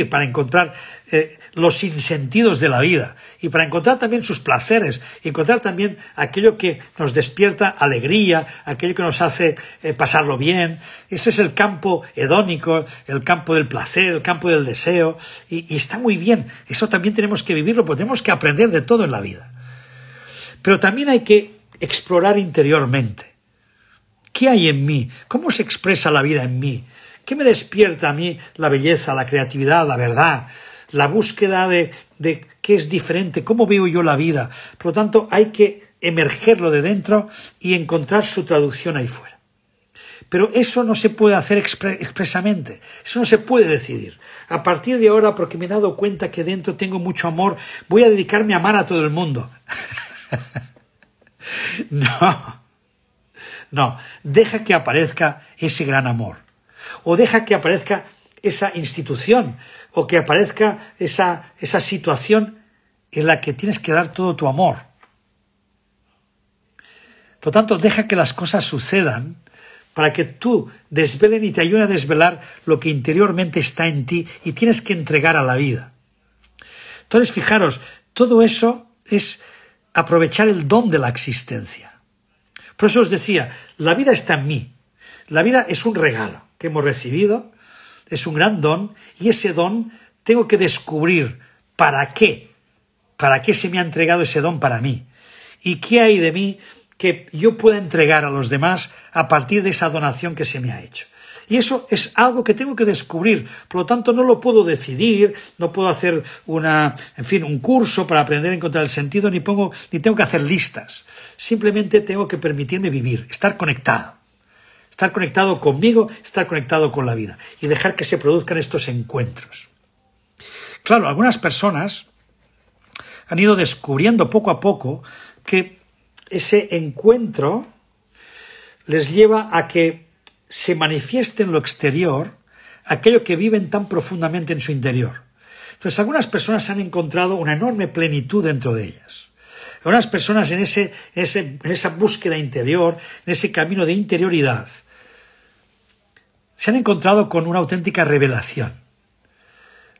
S1: para encontrar los sinsentidos de la vida y para encontrar también sus placeres y encontrar también aquello que nos despierta alegría, aquello que nos hace pasarlo bien. Ese es el campo hedónico, el campo del placer, el campo del deseo, y está muy bien. Eso también tenemos que vivirlo, porque tenemos que aprender de todo en la vida. Pero también hay que explorar interiormente. ¿Qué hay en mí? ¿Cómo se expresa la vida en mí? ¿Qué me despierta a mí la belleza, la creatividad, la verdad, la búsqueda de qué es diferente, cómo veo yo la vida? Por lo tanto, hay que emergerlo de dentro y encontrar su traducción ahí fuera. Pero eso no se puede hacer expresamente, eso no se puede decidir. A partir de ahora, porque me he dado cuenta que dentro tengo mucho amor, voy a dedicarme a amar a todo el mundo. No, deja que aparezca ese gran amor. O deja que aparezca esa institución, o que aparezca esa situación en la que tienes que dar todo tu amor. Por lo tanto, deja que las cosas sucedan para que tú desvelen y te ayuden a desvelar lo que interiormente está en ti y tienes que entregar a la vida. Entonces, fijaros, todo eso es aprovechar el don de la existencia. Por eso os decía, la vida está en mí. La vida es un regalo que hemos recibido, es un gran don, y ese don tengo que descubrir para qué se me ha entregado ese don para mí, y qué hay de mí que yo pueda entregar a los demás a partir de esa donación que se me ha hecho. Y eso es algo que tengo que descubrir, por lo tanto no lo puedo decidir, no puedo hacer un curso para aprender a encontrar el sentido, ni tengo que hacer listas. Simplemente tengo que permitirme vivir, estar conectado conmigo, estar conectado con la vida y dejar que se produzcan estos encuentros. Claro, algunas personas han ido descubriendo poco a poco que ese encuentro les lleva a que se manifieste en lo exterior aquello que viven tan profundamente en su interior. Entonces, algunas personas han encontrado una enorme plenitud dentro de ellas. Algunas personas en esa búsqueda interior, en ese camino de interioridad, se han encontrado con una auténtica revelación.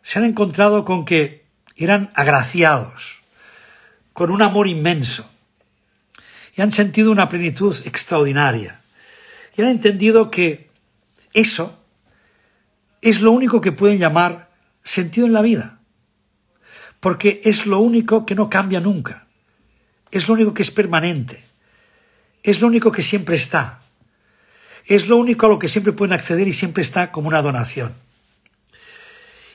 S1: Se han encontrado con que eran agraciados, con un amor inmenso, y han sentido una plenitud extraordinaria. Y han entendido que eso es lo único que pueden llamar sentido en la vida, porque es lo único que no cambia nunca, es lo único que es permanente, es lo único que siempre está, es lo único a lo que siempre pueden acceder y siempre está como una donación.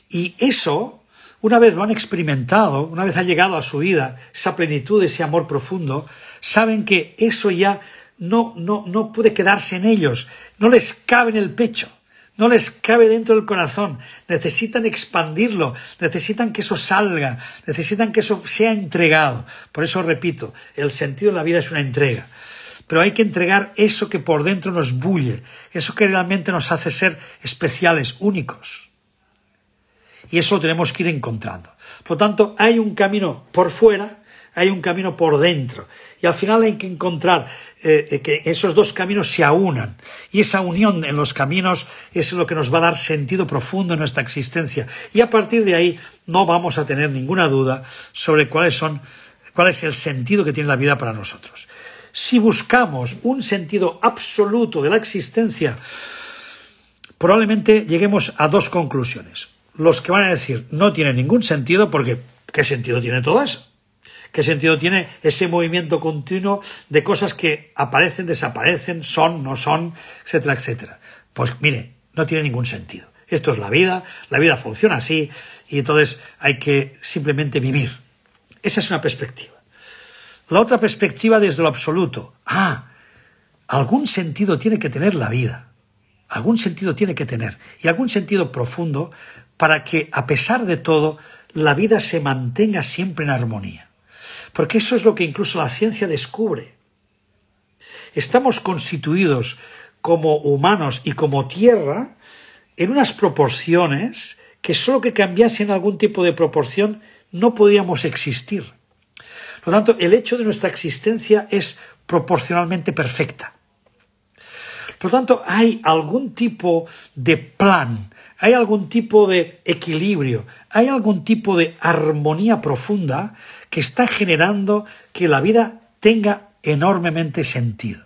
S1: Y eso, una vez lo han experimentado, una vez ha llegado a su vida esa plenitud, ese amor profundo, saben que eso ya no puede quedarse en ellos, no les cabe en el pecho, no les cabe dentro del corazón, necesitan expandirlo, necesitan que eso salga, necesitan que eso sea entregado. Por eso repito, el sentido de la vida es una entrega, pero hay que entregar eso que por dentro nos bulle, eso que realmente nos hace ser especiales, únicos. Y eso lo tenemos que ir encontrando. Por lo tanto, hay un camino por fuera, hay un camino por dentro. Y al final hay que encontrar que esos dos caminos se aunan. Y esa unión en los caminos es lo que nos va a dar sentido profundo en nuestra existencia. Y a partir de ahí no vamos a tener ninguna duda sobre cuál es el sentido que tiene la vida para nosotros. Si buscamos un sentido absoluto de la existencia, probablemente lleguemos a dos conclusiones. Los que van a decir no tiene ningún sentido, porque ¿qué sentido tiene todo eso? ¿Qué sentido tiene ese movimiento continuo de cosas que aparecen, desaparecen, son, no son, etcétera, etcétera? Pues mire, no tiene ningún sentido. Esto es la vida funciona así, y entonces hay que simplemente vivir. Esa es una perspectiva. La otra perspectiva desde lo absoluto. Algún sentido tiene que tener la vida. Algún sentido tiene que tener. Y algún sentido profundo para que, a pesar de todo, la vida se mantenga siempre en armonía. Porque eso es lo que incluso la ciencia descubre. Estamos constituidos como humanos y como tierra en unas proporciones que solo que cambiasen algún tipo de proporción no podríamos existir. Por lo tanto, el hecho de nuestra existencia es proporcionalmente perfecta. Por lo tanto, hay algún tipo de plan, hay algún tipo de equilibrio, hay algún tipo de armonía profunda que está generando que la vida tenga enormemente sentido.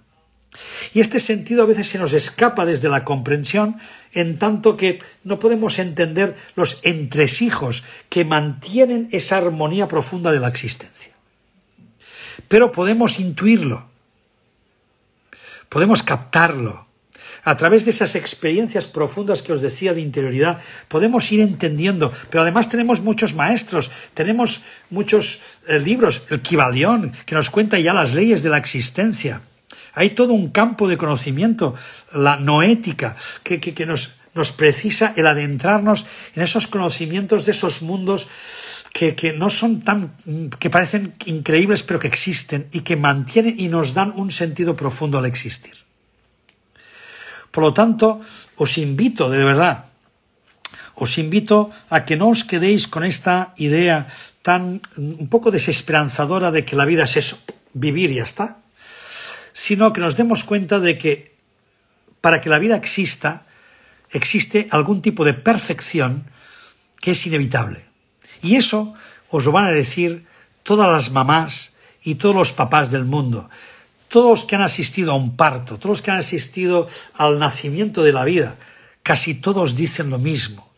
S1: Y este sentido a veces se nos escapa desde la comprensión, en tanto que no podemos entender los entresijos que mantienen esa armonía profunda de la existencia. Pero podemos intuirlo, podemos captarlo. A través de esas experiencias profundas que os decía de interioridad, podemos ir entendiendo. Pero además tenemos muchos maestros, tenemos muchos libros, el Kybalión, que nos cuenta ya las leyes de la existencia. Hay todo un campo de conocimiento, la noética, que nos precisa el adentrarnos en esos conocimientos de esos mundos que no son que parecen increíbles, pero que existen y que mantienen y nos dan un sentido profundo al existir. Por lo tanto, os invito, de verdad, os invito a que no os quedéis con esta idea tan un poco desesperanzadora de que la vida es eso, vivir y ya está, sino que nos demos cuenta de que para que la vida exista, existe algún tipo de perfección que es inevitable. Y eso os lo van a decir todas las mamás y todos los papás del mundo. Todos los que han asistido a un parto, todos los que han asistido al nacimiento de la vida, casi todos dicen lo mismo.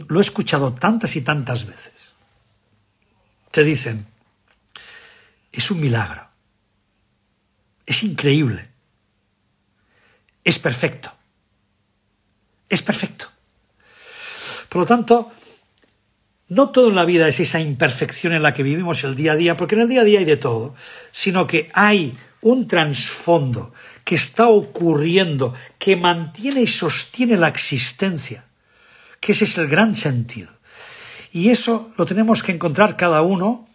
S1: Lo he escuchado tantas y tantas veces. Te dicen, es un milagro, es increíble, es perfecto, es perfecto. Por lo tanto, no todo en la vida es esa imperfección en la que vivimos el día a día, porque en el día a día hay de todo, sino que hay un trasfondo que está ocurriendo, que mantiene y sostiene la existencia, que ese es el gran sentido. Y eso lo tenemos que encontrar cada uno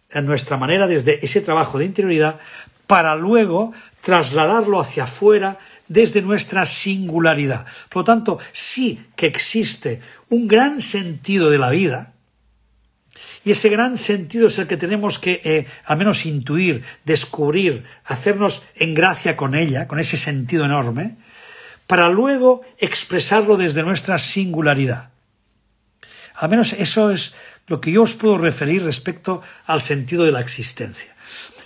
S1: en nuestra manera desde ese trabajo de interioridad para luego trasladarlo hacia afuera desde nuestra singularidad. Por lo tanto, sí que existe un gran sentido de la vida. Y ese gran sentido es el que tenemos que al menos intuir, descubrir, hacernos en gracia con ella, con ese sentido enorme, para luego expresarlo desde nuestra singularidad. Al menos eso es lo que yo os puedo referir respecto al sentido de la existencia.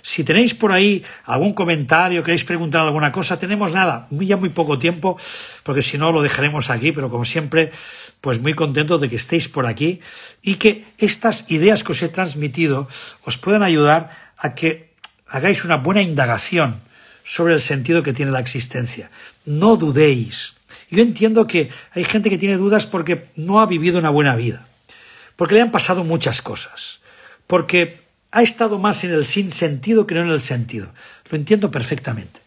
S1: Si tenéis por ahí algún comentario, queréis preguntar alguna cosa, tenemos ya muy poco tiempo, porque si no lo dejaremos aquí, pero como siempre, pues muy contento de que estéis por aquí y que estas ideas que os he transmitido os puedan ayudar a que hagáis una buena indagación sobre el sentido que tiene la existencia. No dudéis. Yo entiendo que hay gente que tiene dudas porque no ha vivido una buena vida, porque le han pasado muchas cosas, porque ha estado más en el sinsentido que no en el sentido. Lo entiendo perfectamente.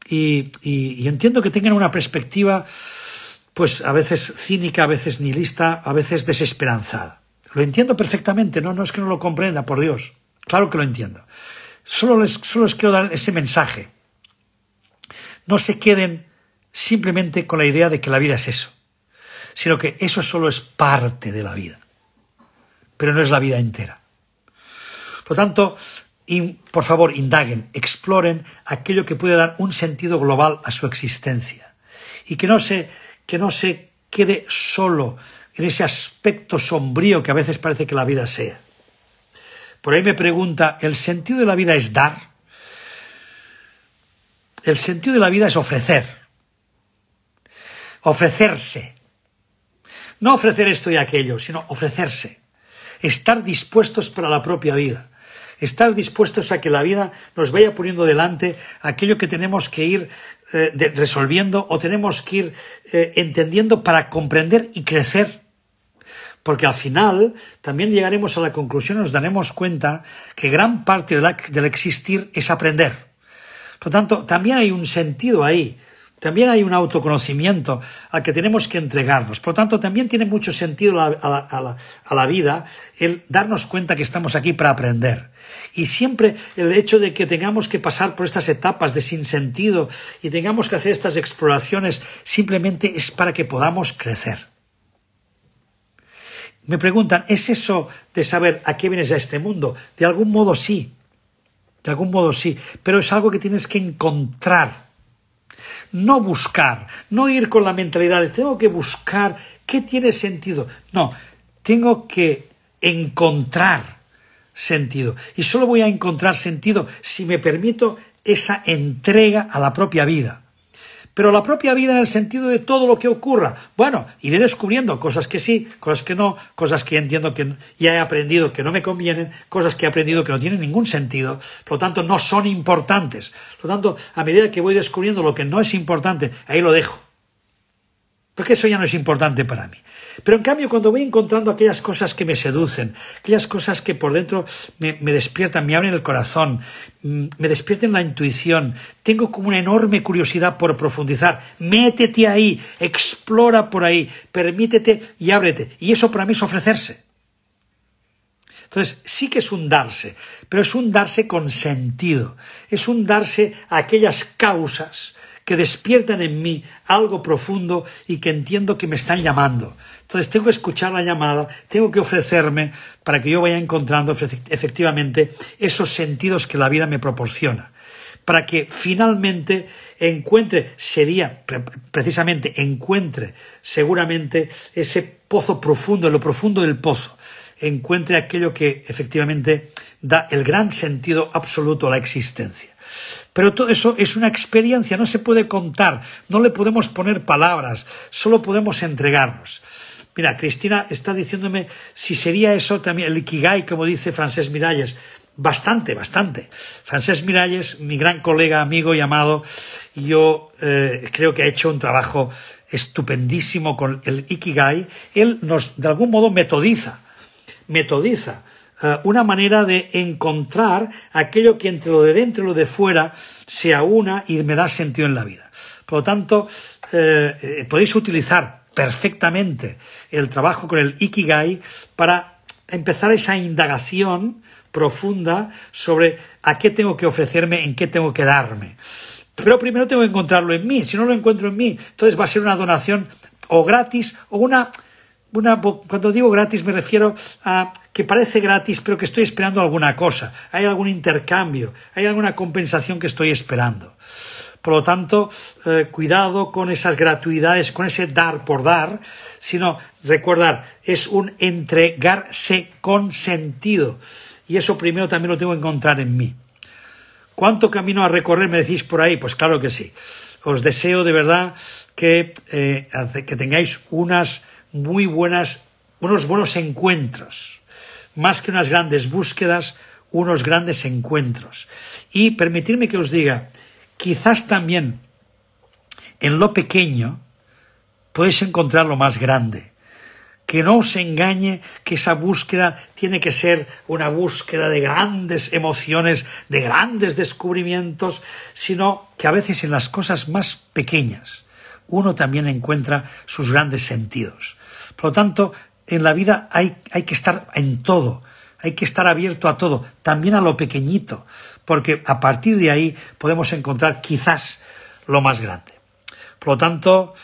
S1: Y entiendo que tengan una perspectiva, pues a veces cínica, a veces nihilista, a veces desesperanzada. Lo entiendo perfectamente, no es que no lo comprenda, por Dios. Claro que lo entiendo. Solo les quiero dar ese mensaje. No se queden simplemente con la idea de que la vida es eso, sino que eso solo es parte de la vida, pero no es la vida entera. Por lo tanto, por favor, indaguen, exploren aquello que puede dar un sentido global a su existencia y que no se quede solo en ese aspecto sombrío que a veces parece que la vida sea. Por ahí me pregunta, ¿el sentido de la vida es dar? El sentido de la vida es ofrecer. Ofrecerse. No ofrecer esto y aquello, sino ofrecerse. Estar dispuestos para la propia vida. Estar dispuestos a que la vida nos vaya poniendo delante aquello que tenemos que ir resolviendo o tenemos que ir entendiendo para comprender y crecer. Porque al final también llegaremos a la conclusión, nos daremos cuenta que gran parte del existir es aprender. Por lo tanto, también hay un sentido ahí, también hay un autoconocimiento al que tenemos que entregarnos. Por lo tanto, también tiene mucho sentido a la vida el darnos cuenta que estamos aquí para aprender. Y siempre el hecho de que tengamos que pasar por estas etapas de sinsentido y tengamos que hacer estas exploraciones simplemente es para que podamos crecer. Me preguntan, ¿es eso de saber a qué vienes a este mundo? De algún modo sí, pero es algo que tienes que encontrar. No buscar, no ir con la mentalidad de tengo que buscar qué tiene sentido. No, tengo que encontrar sentido. Y solo voy a encontrar sentido si me permito esa entrega a la propia vida. Pero la propia vida en el sentido de todo lo que ocurra. Bueno, iré descubriendo cosas que sí, cosas que no, cosas que entiendo que ya he aprendido que no me convienen, cosas que he aprendido que no tienen ningún sentido, por lo tanto no son importantes. Por lo tanto, a medida que voy descubriendo lo que no es importante, ahí lo dejo. Porque eso ya no es importante para mí. Pero en cambio, cuando voy encontrando aquellas cosas que me seducen, aquellas cosas que por dentro me despiertan, me abren el corazón, me despierten la intuición, tengo como una enorme curiosidad por profundizar, métete ahí, explora por ahí, permítete y ábrete. Y eso para mí es ofrecerse. Entonces, sí que es un darse, pero es un darse con sentido, es un darse a aquellas causas que despiertan en mí algo profundo y que entiendo que me están llamando. Entonces tengo que escuchar la llamada, tengo que ofrecerme para que yo vaya encontrando efectivamente esos sentidos que la vida me proporciona. Para que finalmente encuentre seguramente ese pozo profundo, lo profundo del pozo, encuentre aquello que efectivamente da el gran sentido absoluto a la existencia. Pero todo eso es una experiencia, no se puede contar, no le podemos poner palabras, solo podemos entregarnos. Mira, Cristina está diciéndome si sería eso también el Ikigai, como dice Francesc Miralles. Bastante. Francesc Miralles, mi gran colega, amigo y amado, yo creo que ha hecho un trabajo estupendísimo con el Ikigai. Él nos, de algún modo, metodiza una manera de encontrar aquello que entre lo de dentro y lo de fuera se aúna y me da sentido en la vida. Por lo tanto, podéis utilizar perfectamente el trabajo con el Ikigai para empezar esa indagación profunda sobre a qué tengo que ofrecerme, en qué tengo que darme. Pero primero tengo que encontrarlo en mí. Si no lo encuentro en mí, entonces va a ser una donación o gratis o cuando digo gratis me refiero a que parece gratis pero que estoy esperando alguna cosa, hay algún intercambio, hay alguna compensación que estoy esperando. Por lo tanto, cuidado con esas gratuidades, con ese dar por dar, sino recordar, es un entregarse con sentido. Y eso primero también lo tengo que encontrar en mí. ¿Cuánto camino a recorrer me decís por ahí? Pues claro que sí. Os deseo de verdad que tengáis unos buenos encuentros. Más que unas grandes búsquedas, unos grandes encuentros. Y permitidme que os diga, quizás también en lo pequeño podéis encontrar lo más grande. Que no os engañe que esa búsqueda tiene que ser una búsqueda de grandes emociones, de grandes descubrimientos, sino que a veces en las cosas más pequeñas uno también encuentra sus grandes sentidos. Por lo tanto, en la vida hay que estar en todo, hay que estar abierto a todo, también a lo pequeñito, porque a partir de ahí podemos encontrar quizás lo más grande. Por lo tanto,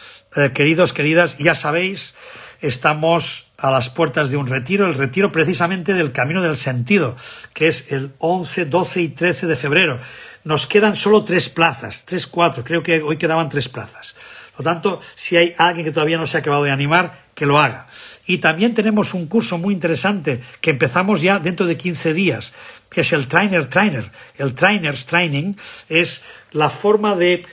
S1: queridos, queridas, ya sabéis, estamos a las puertas de un retiro, el retiro precisamente del Camino del Sentido, que es el 11, 12 y 13 de febrero. Nos quedan solo 3 plazas, 4, creo que hoy quedaban 3 plazas. Por lo tanto, si hay alguien que todavía no se ha acabado de animar, que lo haga. Y también tenemos un curso muy interesante que empezamos ya dentro de 15 días, que es el Trainer. El Trainer's Training es la forma de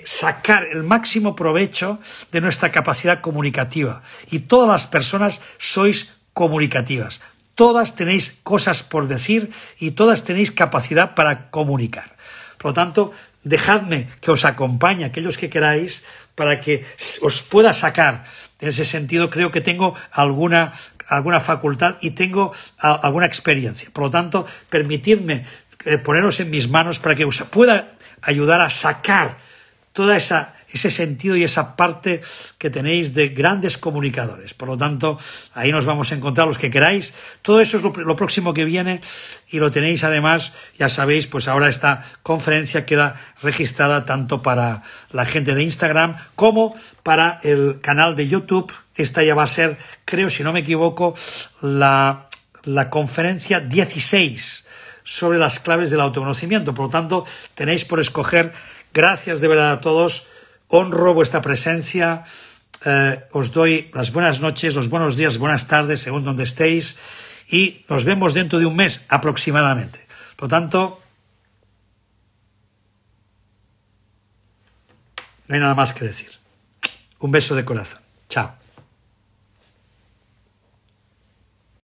S1: sacar el máximo provecho de nuestra capacidad comunicativa. Y todas las personas sois comunicativas. Todas tenéis cosas por decir y todas tenéis capacidad para comunicar. Por lo tanto, dejadme que os acompañe, aquellos que queráis, para que os pueda sacar. En ese sentido, creo que tengo alguna facultad y tengo alguna experiencia. Por lo tanto, permitidme poneros en mis manos para que os pueda ayudar a sacar toda esa ese sentido y esa parte que tenéis de grandes comunicadores. Por lo tanto, ahí nos vamos a encontrar los que queráis. Todo eso es lo próximo que viene y lo tenéis además, ya sabéis, pues ahora esta conferencia queda registrada tanto para la gente de Instagram como para el canal de YouTube. Esta ya va a ser, creo, si no me equivoco, la conferencia 16 sobre las claves del autoconocimiento. Por lo tanto, tenéis por escoger. Gracias de verdad a todos. Honro vuestra presencia. Os doy las buenas noches, los buenos días, buenas tardes, según donde estéis. Y nos vemos dentro de un mes aproximadamente. Por lo tanto, no hay nada más que decir. Un beso de corazón. Chao.